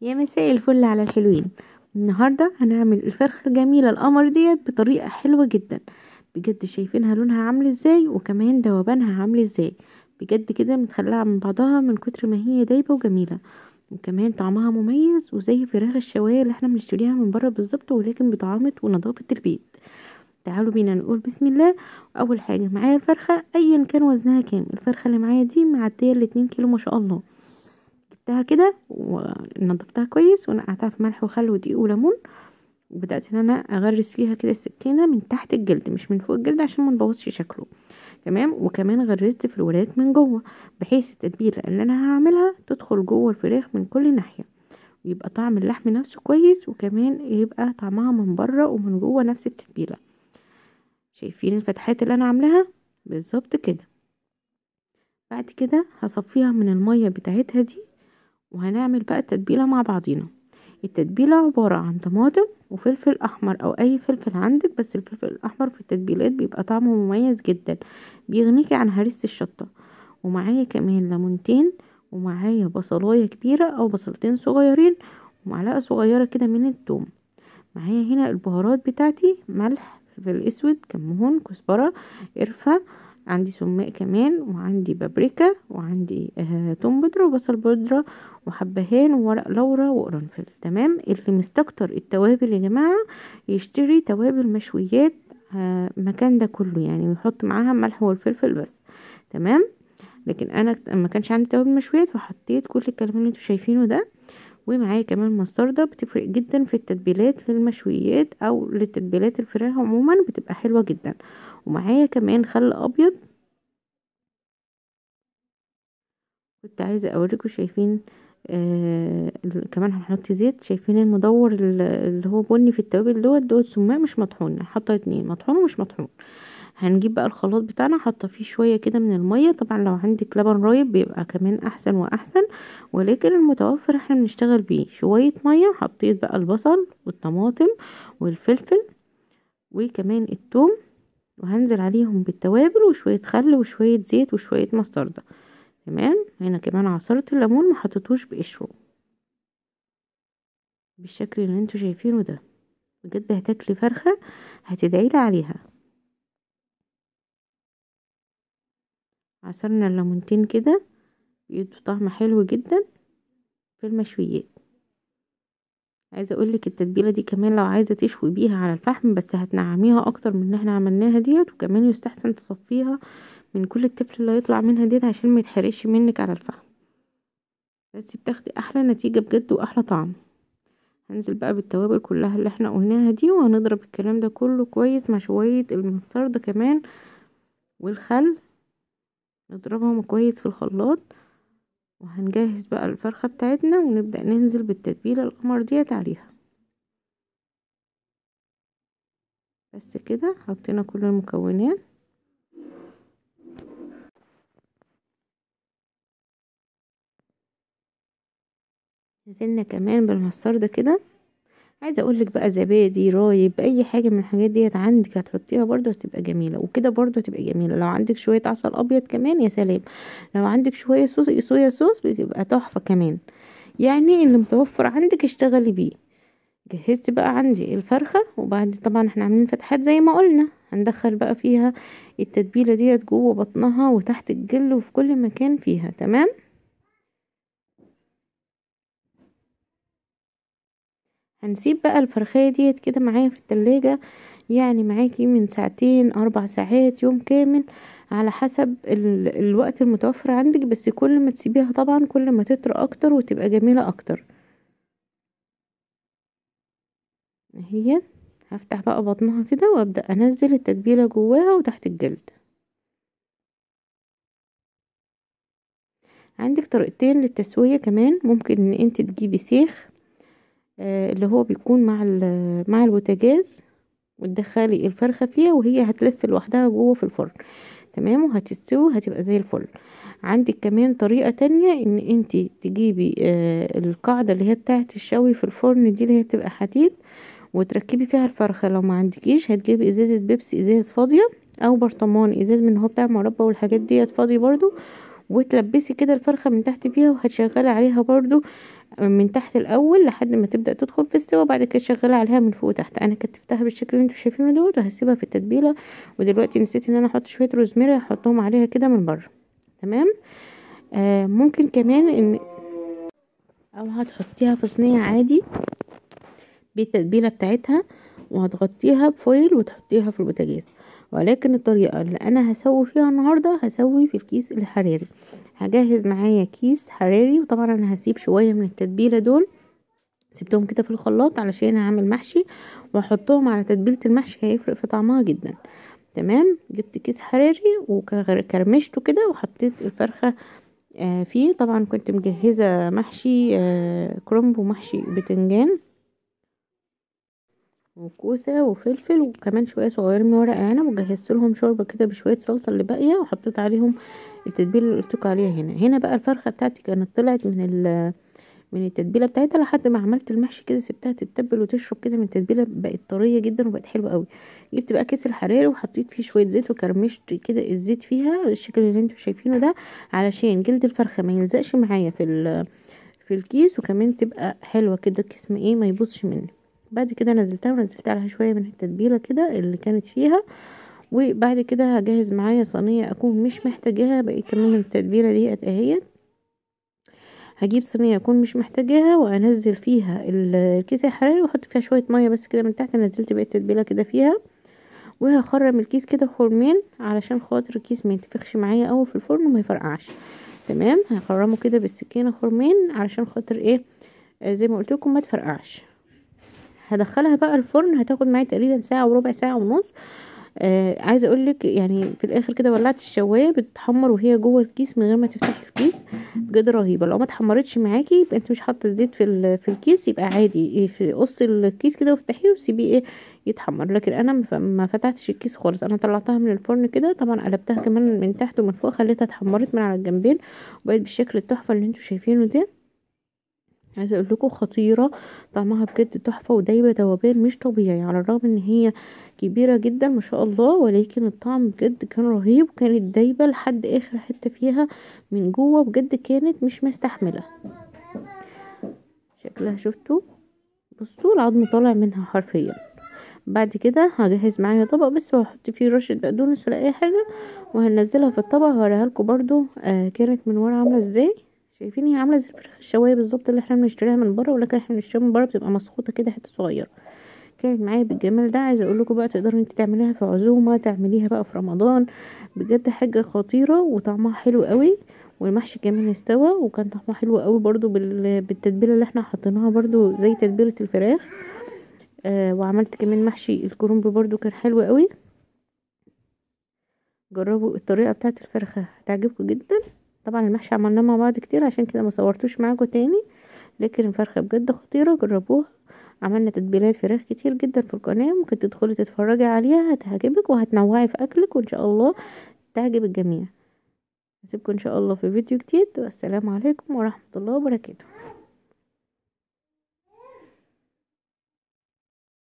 يا مساء الفل على الحلوين. النهاردة هنعمل الفرخة الجميلة القمر ديت بطريقة حلوة جدا. بجد شايفينها لونها عامل ازاي وكمان دوبانها عامل ازاي. بجد كده متخلعة من بعضها من كتر ما هي دايبة وجميلة، وكمان طعمها مميز وزي فراخ الشواية اللي احنا بنشتريها من بره بالظبط، ولكن بطعامة ونظافة البيت. تعالوا بينا نقول بسم الله. اول حاجة معايا الفرخة ايا كان وزنها كام. الفرخة اللي معايا دي معدية ال2 كيلو ما شاء الله. جبتها كده ونضفتها كويس ونقعتها في ملح وخل ودقيق وليمون، وبدأت ان انا اغرس فيها كده السكينة من تحت الجلد مش من فوق الجلد عشان ما نبوظش شكله. تمام. وكمان غرزت في الوراك من جوه بحيث التتبيلة اللي انا هعملها تدخل جوه الفراخ من كل ناحية، ويبقى طعم اللحم نفسه كويس، وكمان يبقى طعمها من بره ومن جوه نفس التتبيلة. شايفين الفتحات اللي انا عاملاها بالظبط كده. بعد كده هصفيها من المية بتاعتها دي، وهنعمل بقى التتبيلة مع بعضينا. التتبيلة عبارة عن طماطم وفلفل احمر او اي فلفل عندك، بس الفلفل الاحمر في التتبيلات بيبقى طعمه مميز جدا، بيغنيكي عن هريسة الشطة. ومعايا كمان ليمونتين، ومعايا بصلاية كبيرة او بصلتين صغيرين، ومعلقة صغيرة كده من الثوم. معايا هنا البهارات بتاعتي: ملح، فلفل اسود، كمون، كزبرة، قرفة، عندي سماق كمان، وعندي بابريكا، وعندي توم بودرة وبصل بودرة وحبهان وورق لورا وقرنفل. تمام. اللي مستكتر التوابل يا جماعة يشتري توابل مشويات مكان ده كله، يعني ويحط معاها ملح والفلفل بس. تمام. لكن انا ما كانش عندي توابل مشويات فحطيت كل الكلام اللي انتوا شايفينه ده. ومعايا كمان مستردة بتفرق جدا في التتبيلات للمشويات او للتتبيلات الفراخ عموما، بتبقى حلوة جدا. ومعايا كمان خل ابيض. كنت عايزة اوريكم، شايفين كمان هنحط زيت. شايفين المدور اللي هو بني في التوابل دوت سماق مش مطحون، حاطه 2 مطحون ومش مطحون. هنجيب بقى الخلاط بتاعنا، حاطه فيه شويه كده من الميه. طبعا لو عندك لبن رايب بيبقى كمان احسن واحسن، ولكن المتوفر احنا بنشتغل بيه. شويه ميه، حطيت بقى البصل والطماطم والفلفل وكمان الثوم، وهنزل عليهم بالتوابل وشويه خل وشويه زيت وشويه مستردة. تمام. هنا كمان عصرت الليمون، ما حطيتوش بقشره، بالشكل اللي انتوا شايفينه ده. بجد هتاكلي فرخة هتدعيلي عليها. عصرنا الليمونتين كده بيدوا طعم حلو جدا في المشويات. عايزه اقولك التتبيله دي كمان لو عايزه تشوي بيها على الفحم بس هتنعميها اكتر من ان احنا عملناها ديت، وكمان يستحسن تصفيها من كل التفل اللي هيطلع منها ديت عشان ما يتحرقش منك على الفحم، بس بتاخدي احلى نتيجه بجد واحلى طعم. هنزل بقى بالتوابل كلها اللي احنا قلناها دي، وهنضرب الكلام ده كله كويس مع شويه المستردة كمان والخل، نضربهم كويس في الخلاط. وهنجهز بقى الفرخة بتاعتنا ونبدأ ننزل بالتتبيلة القمر ديت عليها. بس كده حطينا كل المكونات. نزلنا كمان بالمستردة كده. عايزه اقولك بقى زبادي رايب اي حاجه من الحاجات ديت عندك هتحطيها برضو هتبقى جميله، وكده برضو هتبقى جميله. لو عندك شويه عسل ابيض كمان يا سلام، لو عندك شويه صويا صوص بتبقى تحفه كمان. يعني اللي متوفر عندك اشتغلي بيه. جهزت بقى عندي الفرخة، وبعد طبعا احنا عاملين فتحات زي ما قلنا، هندخل بقى فيها التتبيلة ديت جوه بطنها وتحت الجلد وفي كل مكان فيها. تمام. هنسيب بقى الفرخية ديت كده معايا في التلاجة، يعني معاكي من 2 4 ساعات يوم كامل على حسب الوقت المتوفر عندك، بس كل ما تسيبيها طبعا كل ما تطرى اكتر وتبقى جميلة اكتر. اهي هفتح بقى بطنها كده وابدأ انزل التتبيلة جواها وتحت الجلد. عندك طريقتين للتسوية كمان. ممكن ان انت تجيبي سيخ اللي هو بيكون مع البوتاجاز، وتدخلي الفرخة فيها وهي هتلف لوحدها جوه في الفرن. تمام. وهتستوي هتبقى زي الفل. عندك كمان طريقة تانية ان انت تجيبي القاعدة اللي هي بتاعة الشوي في الفرن دي، اللي هي بتبقى حديد، وتركبي فيها الفرخة. لو ما عندكيش هتجيبي ازازة بيبسي، ازاز فاضية، او برطمان ازاز من هو بتاع مربى والحاجات ديت فاضي برضو، وتلبسي كده الفرخة من تحت فيها، وهتشغلي عليها برضو من تحت الاول لحد ما تبدا تدخل في السوا، بعد كده شغاله عليها من فوق وتحت. انا كتفتها بالشكل اللي انتوا شايفينه دوت، وهسيبها في التتبيله. ودلوقتي نسيت ان انا احط شويه روزماري احطهم عليها كده من بره. تمام. ممكن كمان ان او هتحطيها في صينيه عادي بالتتبيله بتاعتها، وهتغطيها بفويل وتحطيها في البوتاجاز. ولكن الطريقه اللي انا هسوي فيها النهارده هسوي في الكيس الحراري. هجهز معايا كيس حراري، وطبعا انا هسيب شويه من التتبيله دول، سبتهم كده في الخلاط علشان هعمل محشي واحطهم على تتبيله المحشي، هيفرق في طعمها جدا. تمام. جبت كيس حراري وكرمشته كده وحطيت الفرخه فيه. طبعا كنت مجهزه محشي كرنب ومحشي بتنجان وكوسه وفلفل وكمان شويه صغيرين من ورق عنب، وجهزت لهم شوربه كده بشويه صلصه اللي باقيه، وحطيت عليهم التتبيله اللي قلتلكوا عليها. هنا بقى الفرخه بتاعتي كانت طلعت من التتبيله بتاعتها لحد ما عملت المحشي كده، سبتها تتبل وتشرب كده من التتبيله، بقت طريه جدا وبقت حلوه قوي. جبت بقى كيس الحراري وحطيت فيه شويه زيت وكرمشت كده الزيت فيها بالشكل اللي انتوا شايفينه ده، علشان جلد الفرخه ما يلزقش معايا في الكيس، وكمان تبقى حلوه كده الكيس ما يبوظش مني. بعد كده نزلتها ونزلت عليها شويه من التتبيله كده اللي كانت فيها. وبعد كده هجهز معايا صينيه اكون مش محتاجاها بقى كمان من التتبيله دي اهي. هجيب صينيه اكون مش محتاجاها وانزل فيها الكيس الحراري واحط فيها شويه ميه بس كده من تحت. نزلت بقى التتبيله كده فيها، وهخرم الكيس كده خرمين علشان خاطر الكيس ما ينتفخش معايا قوي في الفرن وما يفرقعش. تمام. هخرمه كده بالسكينه خرمين علشان خاطر زي ما قلت لكم ما تفرقعش. هدخلها بقى الفرن، هتاخد معايا تقريبا ساعه وربع، ساعه ونص. عايزه اقول لك يعني في الاخر كده ولعت الشوايه بتتحمر وهي جوه الكيس من غير ما تفتحي الكيس، بجد رهيبه. لو ما اتحمرتش معاكي يبقى انت مش حاطه زيت في الكيس، يبقى عادي في قص الكيس كده وافتحيه وسيبيه يتحمر. لكن انا ما فتحتش الكيس خالص، انا طلعتها من الفرن كده. طبعا قلبتها كمان من تحت ومن فوق، خليتها اتحمرت من على الجنبين وبقت بالشكل التحفه اللي انتوا شايفينه ده. عايزه اقول لكم خطيره، طعمها بجد تحفه ودايبه دوبان مش طبيعي، على الرغم ان هي كبيره جدا ما شاء الله، ولكن الطعم بجد كان رهيب. كانت دايبه لحد اخر حته فيها من جوه، بجد كانت مش مستحمله. شكلها شفتوا؟ بصوا العظم طالع منها حرفيا. بعد كده هجهز معايا طبق بس وهحط فيه رشه بقدونس ولا اي حاجه، وهنزلها في الطبق هوريها لكم برضو كانت من ورا عامله ازاي. شايفين هي عامله زي الفراخ الشوايه بالظبط اللي احنا بنشتريها من بره، ولكن احنا بنشتريها من بره بتبقى مسخوطه كده حته صغيره. كانت معايا بالجمال ده. عايزه اقول لكم بقى تقدروا انت تعمليها في عزومه، تعمليها بقى في رمضان، بجد حاجه خطيره وطعمها حلو قوي. والمحشي كمان استوى وكان طعمها حلو قوي برضو بالتتبيله اللي احنا حطيناها برضو زي تتبيله الفراخ. وعملت كمان محشي الكرنب برضو كان حلو قوي. جربوا الطريقه بتاعت الفرخه هتعجبكم جدا. طبعا المحشي عملناه مع بعض كتير عشان كده ما صورتوش معاكم تاني، لكن الفرخه بجد خطيره، جربوها. عملنا تتبيلات فراخ كتير جدا في القناه، ممكن تدخلي تتفرجي عليها هتعجبك وهتنوعي في اكلك وان شاء الله تعجب الجميع. اسيبكم ان شاء الله في فيديو جديد، والسلام عليكم ورحمه الله وبركاته.